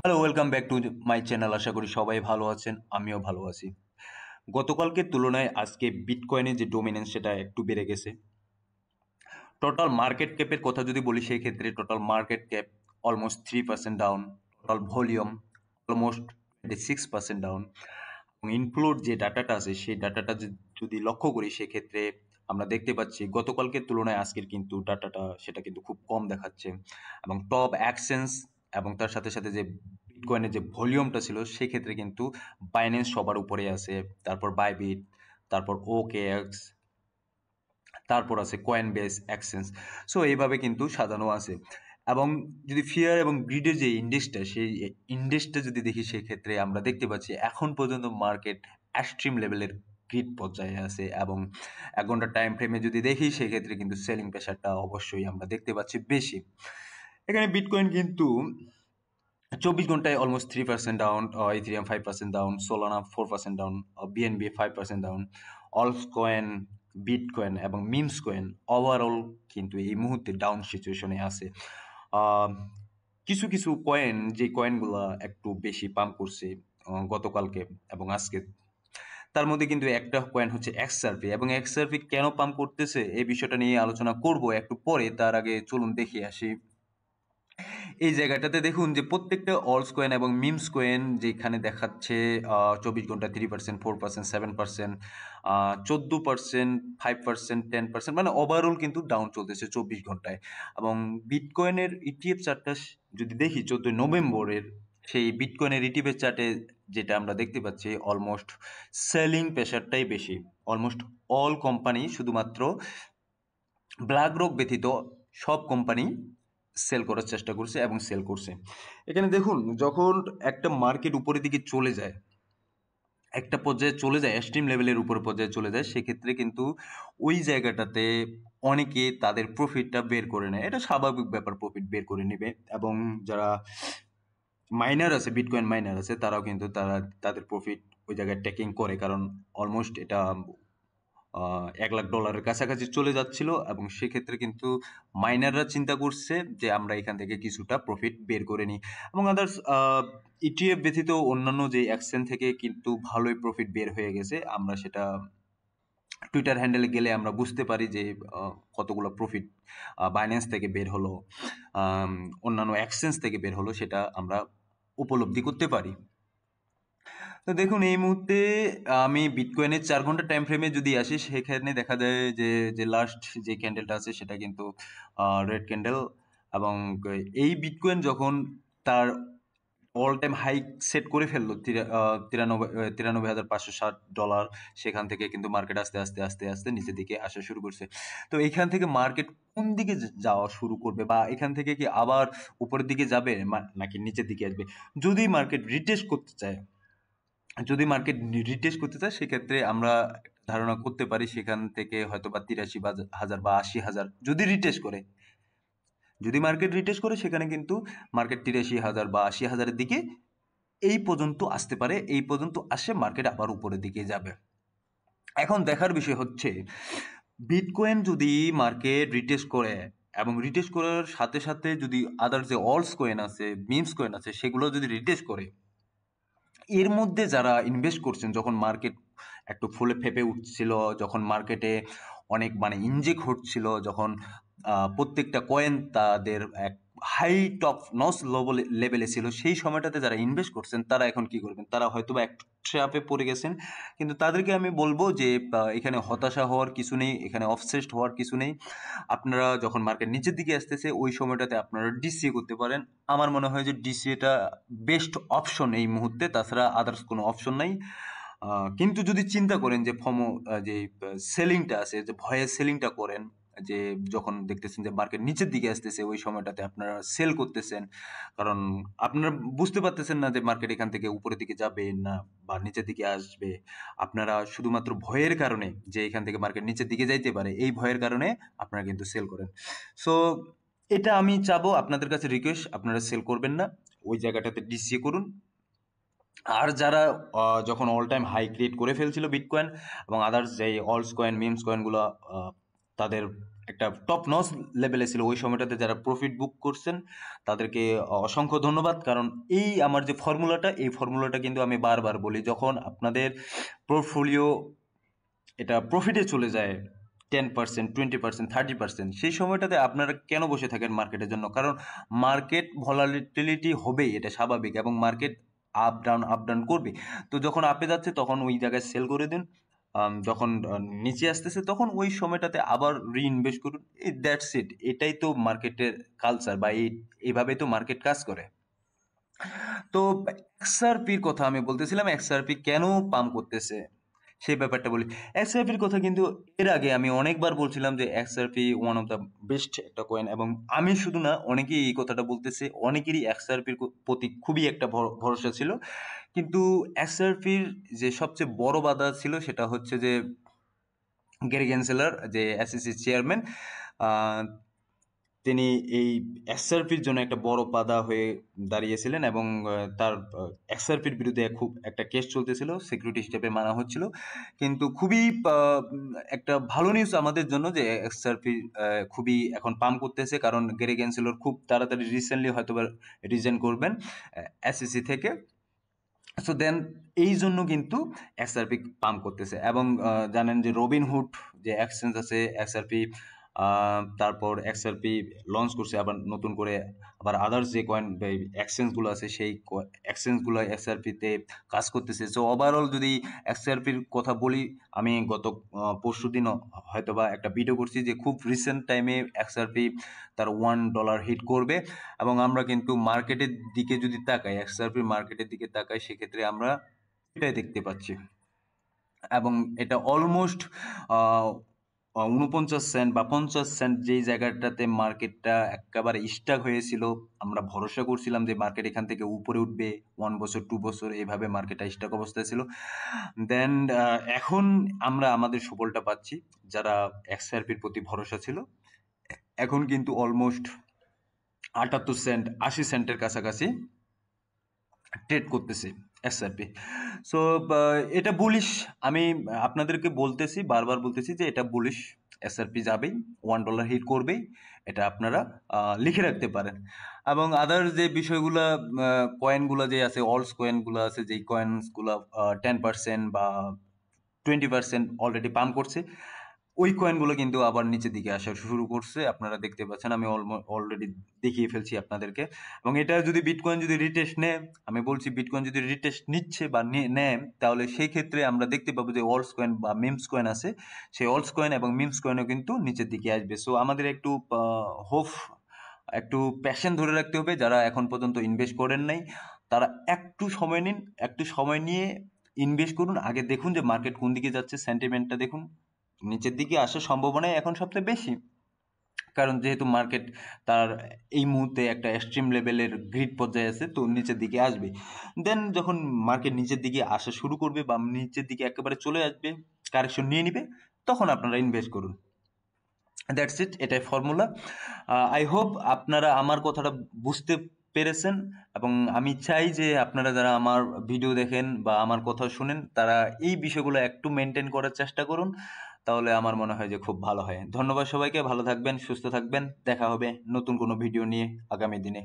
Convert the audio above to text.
Hello, welcome back to my channel. আশা করি সবাই ভালো আছেন, আমিও ভালো আছি। গতকালকের তুলনায় আজকে বিটকয়েনের যে ডোমিনেন্স সেটা একটু বেড়ে গেছে। টোটাল মার্কেট ক্যাপের কথা যদি বলি সেই ক্ষেত্রে total market cap almost 3% down, total volume almost 26% down. এবং ইনফ্লোর যে ডাটাটা আছে সেই ডাটাটা যদি লক্ষ্য করি সেক্ষেত্রে আমরা দেখতে পাচ্ছি গতকালকের তুলনায় আজকের কিন্তু ডাটাটা সেটা কিন্তু খুব কম দেখাচ্ছে। এবং টপ এক্সচেঞ্জ এবং তার সাথে সাথে যে বিটকয়েনের যে ভলিউমটা ছিল সেক্ষেত্রে কিন্তু বাইন্যান্স সবার উপরে আছে, তারপর বাইবিট, তারপর ওকেএক্স, তারপর আছে কয়েনবেস, এক্সচেঞ্জ। সো এইভাবে কিন্তু সাজানো আছে। এবং যদি ফিয়ার এবং গ্রিডের যে ইন্ডেক্সটা সেই ইন্ডেক্সটা যদি দেখি সেক্ষেত্রে আমরা দেখতে পাচ্ছি এখন পর্যন্ত মার্কেট এক্সট্রিম লেভেলের গ্রিড পর্যায়ে আছে। এবং 1 ঘন্টার টাইম ফ্রেমে যদি দেখি সেক্ষেত্রে কিন্তু সেলিং প্রেশারটা অবশ্যই আমরা দেখতে পাচ্ছি বেশি। এখানে বিটকয়েন কিন্তু 24 ঘন্টায় almost 3% down, Ethereum 5% down, Solana 4% down, BNB 5% down, অলস কয়েন, বিটকয়েন এবং মিমস কয়েন ওভারঅল কিন্তু এই মুহূর্তে ডাউন সিচুয়েশনে আছে। আহ, কিছু কিছু কয়েন যে কয়েনগুলা একটু বেশি পাম্প করছে গতকালকে এবং আজকে, তার মধ্যে কিন্তু একটা কয়েন হচ্ছে এক্সআরপি। এবং এক্সআরপি কেন পাম্প করতেছে এই বিষয়টা নিয়ে আলোচনা করব একটু পরে। তার আগে চলুন দেখে আসি এই জায়গাটাতে। দেখুন যে প্রত্যেকটা অলস কয়েন এবং মিমস কয়েন যেখানে দেখাচ্ছে 24 ঘন্টা 3%, 4%, 7%, 14%, 5%, 10%, মানে ওভারঅল কিন্তু ডাউন চলতেছে 24 ঘন্টায়। এবং বিটকয়েনের ইটিএফ চার্টটা যদি দেখি 14 নভেম্বরের, সেই বিটকয়েনের ইটিএফ চার্টে যেটা আমরা দেখতে পাচ্ছি অলমোস্ট সেলিং প্রেশারটাই বেশি। অলমোস্ট অল কোম্পানি, শুধুমাত্র ব্ল্যাক রক ব্যতীত সব কোম্পানি সেল করার চেষ্টা করছে এবং সেল করছে। এখানে দেখুন যখন একটা মার্কেট উপরের দিকে চলে যায়, একটা পর্যায়ে চলে যায়, এক্সট্রিম লেভেলের উপর পর্যায়ে চলে যায়, সেক্ষেত্রে কিন্তু ওই জায়গাটাতে অনেকে তাদের প্রফিটটা বের করে নেয়। এটা স্বাভাবিক ব্যাপার, প্রফিট বের করে নেবে। এবং যারা মাইনার আছে, বিটকয়েন মাইনার আছে, তারাও কিন্তু তাদের প্রফিট ওই জায়গায় টেকিং করে, কারণ অলমোস্ট এটা $1 লাখ কাছাকাছি চলে যাচ্ছিল। এবং সেক্ষেত্রে কিন্তু মাইনাররা চিন্তা করছে যে আমরা এখান থেকে কিছুটা প্রফিট বের করে নিই। এবং আদার্স ইটিএফ ব্যতীত অন্যান্য যে এক্সচেঞ্জ থেকে কিন্তু ভালোই প্রফিট বের হয়ে গেছে। আমরা সেটা টুইটার হ্যান্ডেলে গেলে আমরা বুঝতে পারি যে কতগুলো প্রফিট বাইন্যান্স থেকে বের হলো, আম, অন্যান্য এক্সচেঞ্জ থেকে বের হলো, সেটা আমরা উপলব্ধি করতে পারি। তো দেখুন এই মুহূর্তে আমি বিটকয়েনের 4 ঘন্টা টাইম ফ্রেমে যদি আসি সেখানে দেখা যায় যে যে লাস্ট যে ক্যান্ডেলটা আছে সেটা কিন্তু রেড ক্যান্ডেল। এবং এই বিটকয়েন যখন তার অল টাইম হাইক সেট করে ফেললো 93,560 ডলার, সেখান থেকে কিন্তু মার্কেট আস্তে আস্তে আস্তে আস্তে নিচের দিকে আসা শুরু করছে। তো এখান থেকে মার্কেট কোন দিকে যাওয়া শুরু করবে, বা এখান থেকে কি আবার উপরের দিকে যাবে নাকি নিচের দিকে আসবে? যদি মার্কেট রিটেস্ট করতে চায়, যদি মার্কেট রিটেস্ট করতে চায় সেক্ষেত্রে আমরা ধারণা করতে পারি সেখান থেকে হয়তো বা 83,000 বা 80,000 যদি রিটেস্ট করে, যদি মার্কেট রিটেস্ট করে সেখানে কিন্তু মার্কেট 83,000 বা 80,000-এর দিকে এই পর্যন্ত আসতে পারে। এই পর্যন্ত আসে মার্কেট আবার উপরের দিকে যাবে। এখন দেখার বিষয় হচ্ছে বিটকয়েন যদি মার্কেট রিটেস্ট করে এবং রিটেস্ট করার সাথে সাথে যদি আদার যে অলস কয়েন আছে, মিমস কয়েন আছে, সেগুলো যদি রিটেস্ট করে, এর মধ্যে যারা ইনভেস্ট করছেন যখন মার্কেট একটু ফুলে ফেপে উঠছিল, যখন মার্কেটে অনেক মানে ইনজেক্ট হচ্ছিল, যখন প্রত্যেকটা কয়েন তাদের এক হাই টপ নস লেভেলে ছিল, সেই সময়টাতে যারা ইনভেস্ট করছেন তারা এখন কি করবেন? তারা হয়তো বা একটু ট্র্যাপে পড়ে গেছেন। কিন্তু তাদেরকে আমি বলবো যে এখানে হতাশা হওয়ার কিছু নেই, এখানে অবসেসড হওয়ার কিছু নেই। আপনারা যখন মার্কেট নিচের দিকে আসতেছে ওই সময়টাতে আপনারা ডিসিএ করতে পারেন। আমার মনে হয় যে ডিসিএটা বেস্ট অপশন এই মুহূর্তে, তাছাড়া আদার্স কোনো অপশন নাই। কিন্তু যদি চিন্তা করেন যে ফমো, যে সেলিংটা আছে, যে ভয়ে সেলিংটা করেন, যে যখন দেখতেছেন যে মার্কেট নিচের দিকে আসতেছে ওই সময়টাতে আপনারা সেল করতেছেন, কারণ আপনারা বুঝতে পারতেছেন না যে মার্কেট এখান থেকে উপরের দিকে যাবে না বা নিচের দিকে আসবে। আপনারা শুধুমাত্র ভয়ের কারণে যে এখান থেকে মার্কেট নিচের দিকে যাইতে পারে, এই ভয়ের কারণে আপনারা কিন্তু সেল করেন। সো এটা আমি চাবো, আপনাদের কাছে রিকোয়েস্ট, আপনারা সেল করবেন না, ওই জায়গাটাতে ডিসিএ করুন। আর যারা যখন অল টাইম হাই ক্রিয়েট করে ফেলছিল বিটকয়েন এবং আদার্স যে অলস কয়েন, মিমস কয়েনগুলো তাদের একটা টপ নচ লেভেলে ছিল ওই সময়টাতে, যারা প্রফিট বুক করছেন তাদেরকে অসংখ্য ধন্যবাদ। কারণ এই আমার যে ফর্মুলাটা, এই ফর্মুলাটা কিন্তু আমি বারবার বলি, যখন আপনাদের পোর্টফোলিও এটা প্রফিটে চলে যায় 10%, 20%, 30%, সেই সময়টাতে আপনারা কেন বসে থাকেন মার্কেটের জন্য? কারণ মার্কেট ভলাটিলিটি হবেই, এটা স্বাভাবিক, এবং মার্কেট আপ ডাউন করবে। তো যখন আপে যাচ্ছে তখন ওই জায়গায় সেল করে দিন, যখন নিচে আসতেছে তখন ওই সময়টাতে আবার রিইনভেস্ট করুন। এই দ্যাটস ইট। এটাই তো মার্কেটের কালচার, বা এইভাবেই তো মার্কেট কাজ করে। তো এক্সআরপির কথা আমি বলতেছিলাম, এক্সআরপি কেন পাম্প করতেছে সেই ব্যাপারটা বলি। এক্সআরপির কথা কিন্তু এর আগে আমি অনেকবার বলছিলাম যে XRP one of the best একটা কয়েন, এবং আমি শুধু না, অনেকেই এই কথাটা বলতেছে, অনেকেরই এক্সআরপির প্রতি খুবই একটা ভরসা ছিল। কিন্তু এক্সআরপির যে সবচেয়ে বড় বাধা ছিল সেটা হচ্ছে যে গ্যারি গেনসেলার, যে এসইসি চেয়ারম্যান, তিনি এই এক্সআরপির জন্য একটা বড় বাধা হয়ে দাঁড়িয়েছিলেন, এবং তার এক্সআরপির বিরুদ্ধে খুব একটা কেস চলতেছিল, সিকিউরিটি স্টেপে মানা হচ্ছিল। কিন্তু খুবই একটা ভালো নিউজ আমাদের জন্য যে এক্সআরপি খুবই এখন পাম্প করতেছে, কারণ গ্যারি গেনসেলর খুব তাড়াতাড়ি রিসেন্টলি হয়তো রিজাইন করবেন এসইসি থেকে। সো দেন এই জন্য কিন্তু এক্সআরপি পাম্প করতেছে। এবং জানেন যে রবিনহুড যে এক্সচেঞ্জ আছে, এক্সআরপি, তারপর এক্সআরপি লঞ্চ করছে আবার নতুন করে, আবার আদার্স যে কয়েন এক্সচেঞ্জগুলো আছে সেই এক্সচেঞ্জগুলো এক্সআরপিতে কাজ করতেছে। সো ওভারঅল যদি এক্সআরপির কথা বলি, আমি গত পরশু দিন হয়তো বা একটা ভিডিও করছি যে খুব রিসেন্ট টাইমে এক্সআরপি তার $1 হিট করবে, এবং আমরা কিন্তু মার্কেটের দিকে যদি তাকাই, এক্সআরপির মার্কেটের দিকে তাকাই, সেক্ষেত্রে আমরা এটাই দেখতে পাচ্ছি। এবং এটা অলমোস্ট 49 সেন্ট বা 50 সেন্ট, যেই জায়গাটাতে মার্কেটটা একেবারে স্টাক হয়েছিল, আমরা ভরসা করছিলাম যে মার্কেট এখান থেকে উপরে উঠবে 1 বছর 2 বছর, এইভাবে মার্কেটটা স্টাক অবস্থায় ছিল। দেন এখন আমরা আমাদের সুফলটা পাচ্ছি। যারা এক্সআরপির প্রতি ভরসা ছিল, এখন কিন্তু অলমোস্ট 78 সেন্ট 80 সেন্টের কাছাকাছি ট্রেড করতেছে এসআরপি। সো এটা বুলিশ। আমি আপনাদেরকে বলতেছি, বারবার বলতেছি যে এটা বুলিশ, এসআরপি যাবেই, $1 হিট করবেই, এটা আপনারা লিখে রাখতে পারেন। এবং আদার যে বিষয়গুলা, কয়েনগুলো যে আছে, অলস কয়েনগুলো আছে, যেই কয়েনসগুলো 10% বা 20% অলরেডি পাম্প করছে, ওই কয়েনগুলো কিন্তু আবার নিচের দিকে আসা শুরু করছে। আপনারা দেখতে পাচ্ছেন, আমি অলরেডি দেখিয়ে ফেলছি আপনাদেরকে। এবং এটা যদি বিটকয়েন যদি রিটেস্ট নেয়, আমি বলছি বিটকয়েন যদি রিটেস্ট নিচ্ছে বা নেয়, তাহলে সেই ক্ষেত্রে আমরা দেখতে পাবো যে অলস কয়েন বা মিমস কয়েন আছে, সেই অলস কয়েন এবং মিমস কয়েনও কিন্তু নিচের দিকে আসবে। সো আমাদের একটু হোপ, একটু প্যাশন ধরে রাখতে হবে। যারা এখন পর্যন্ত ইনভেস্ট করেন নাই, তারা একটু সময় নিন, একটু সময় নিয়ে ইনভেস্ট করুন। আগে দেখুন যে মার্কেট কোন দিকে যাচ্ছে, সেন্টিমেন্টটা দেখুন। নিচের দিকে আসার সম্ভাবনাই এখন সবচেয়ে বেশি, কারণ যেহেতু মার্কেট তার এই মুহূর্তে একটা এক্সট্রিম লেভেলের গ্রিড পর্যায়ে আছে, তো নিচের দিকে আসবে। দেন যখন মার্কেট নিচের দিকে আসা শুরু করবে বা নিচের দিকে একেবারে চলে আসবে, কারেকশন নিয়ে নিবে, তখন আপনারা ইনভেস্ট করুন। দ্যাটস ইট, এটাই ফর্মুলা। আই হোপ আপনারা আমার কথাটা বুঝতে পেরেছেন, এবং আমি চাই যে আপনারা যারা আমার ভিডিও দেখেন বা আমার কথা শুনেন, তারা এই বিষয়গুলো একটু মেনটেন করার চেষ্টা করুন, তাহলে আমার মনে হয় যে খুব ভালো হয়। ধন্যবাদ সবাইকে, ভালো থাকবেন, সুস্থ থাকবেন, দেখা হবে নতুন কোনো ভিডিও নিয়ে আগামী দিনে।